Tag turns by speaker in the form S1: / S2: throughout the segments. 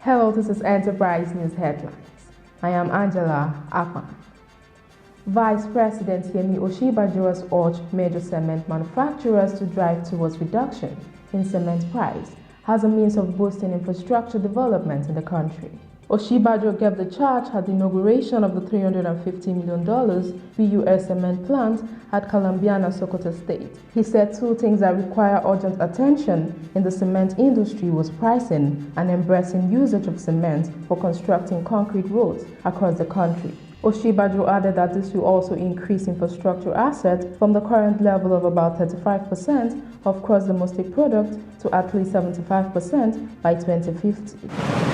S1: Hello, this is Enterprise News Headlines. I am Angela Akman. Vice President Yemi Osinbajo has urged major cement manufacturers to drive towards reduction in cement price as a means of boosting infrastructure development in the country. Osibanjo gave the charge at the inauguration of the $350 million BUA Cement Plant at Kalambaina, Sokoto State. He said two things that require urgent attention in the cement industry was pricing and embracing usage of cement for constructing concrete roads across the country. Osibanjo added that this will also increase infrastructure assets from the current level of about 35% of gross domestic product to at least 75% by 2050.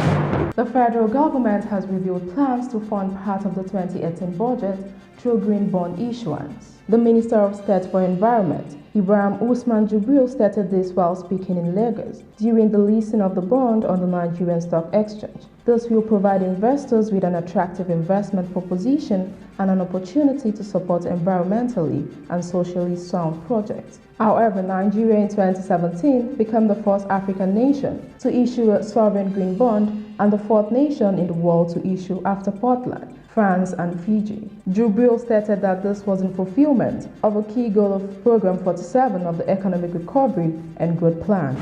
S1: The federal government has revealed plans to fund part of the 2018 budget through green bond issuance. The Minister of State for Environment, Osibanjo, stated this while speaking in Lagos during the listing of the bond on the Nigerian Stock Exchange. This will provide investors with an attractive investment proposition and an opportunity to support environmentally and socially sound projects. However, Nigeria in 2017 became the first African nation to issue a sovereign green bond and the fourth nation in the world to issue after Portland, France, and Fiji. Jubril stated that this was in fulfillment of a key goal of Program 47 of the Economic Recovery and Growth Plan.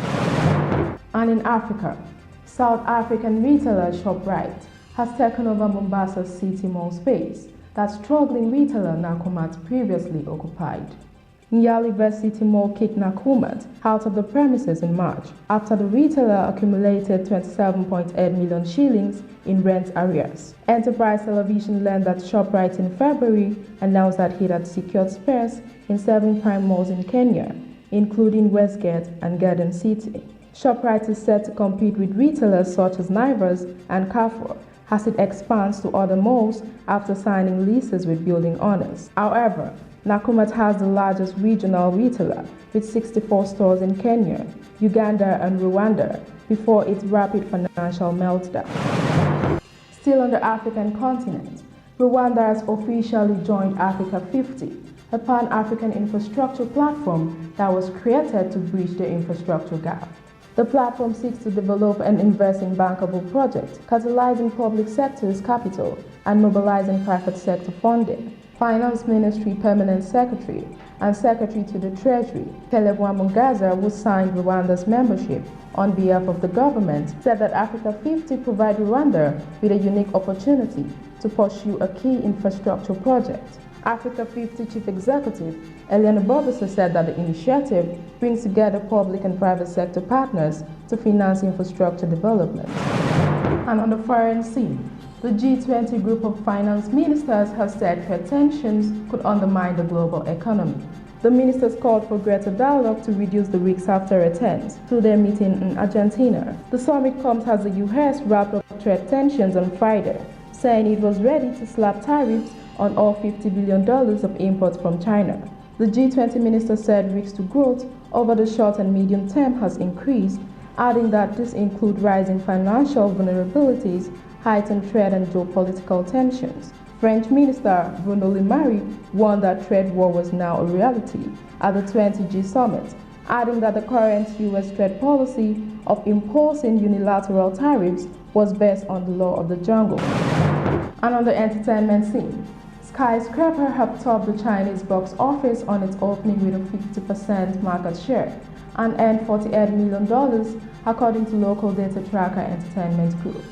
S1: And in Africa, South African retailer ShopRite has taken over Mombasa's City Mall space that struggling retailer Nakumatt previously occupied. Nyali City Mall kicked Nakumatt out of the premises in March after the retailer accumulated 27.8 million shillings in rent arrears. Enterprise Television learned that ShopRite in February announced that it had secured space in 7 prime malls in Kenya, including Westgate and Garden City. ShopRite is set to compete with retailers such as Naivas and Carrefour as it expands to other malls after signing leases with building owners. However, Nakumatt has the largest regional retailer with 64 stores in Kenya, Uganda, and Rwanda before its rapid financial meltdown. Still on the African continent, Rwanda has officially joined Africa 50, a pan-African infrastructure platform that was created to bridge the infrastructure gap. The platform seeks to develop and invest in bankable projects, catalyzing public sector's capital and mobilizing private sector funding. Finance Ministry Permanent Secretary and Secretary to the Treasury, Kelebwa Mungaza, who signed Rwanda's membership on behalf of the government, said that Africa 50 provides Rwanda with a unique opportunity to pursue a key infrastructure project. Africa 50 Chief Executive Eliana Bobisa said that the initiative brings together public and private sector partners to finance infrastructure development. And on the foreign scene, the G20 group of finance ministers has said trade tensions could undermine the global economy. The ministers called for greater dialogue to reduce the risks after attempts to their meeting in Argentina. The summit comes as the U.S. wrapped up trade tensions on Friday, saying it was ready to slap tariffs on all $50 billion of imports from China. The G20 ministers said risks to growth over the short and medium term has increased, adding that this includes rising financial vulnerabilities, heightened trade and geopolitical tensions. French Minister Bruno Le Maire warned that trade war was now a reality at the 20G summit, adding that the current U.S. trade policy of imposing unilateral tariffs was based on the law of the jungle. And on the entertainment scene, Skyscraper have topped the Chinese box office on its opening with a 50% market share and earned $48 million, according to local data tracker Entertainment Group.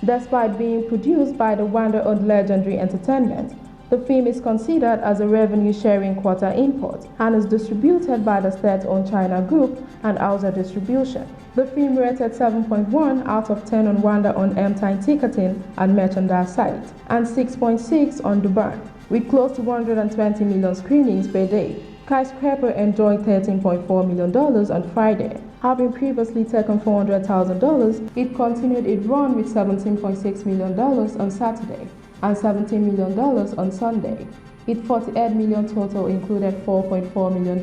S1: Despite being produced by the Wonder-owned Legendary Entertainment, the film is considered as a revenue-sharing quarter import and is distributed by the state-owned China Group and Hauser Distribution. The film rated 7.1 out of 10 on Wonder-owned M-Time ticketing and merchandise site and 6.6 on Dubai. With close to 120 million screenings per day, Skyscraper enjoyed $13.4 million on Friday. Having previously taken $400,000, it continued its run with $17.6 million on Saturday and $17 million on Sunday. Its $48 million total included $4.4 million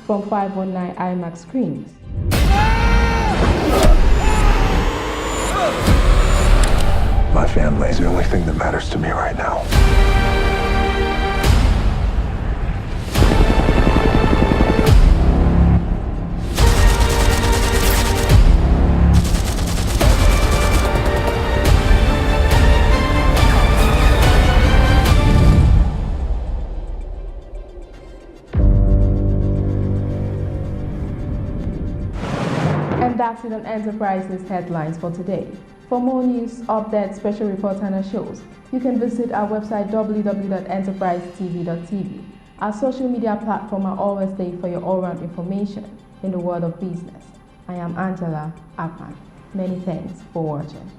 S1: from 519 IMAX screens.
S2: My family is the only thing that matters to me right now.
S1: that's it on Enterprise News headlines for today. For more news, updates, special reports, and shows, you can visit our website www.enterprisetv.tv. Our social media platforms are always there for your all-round information in the world of business. I am Angela Akpan. Many thanks for watching.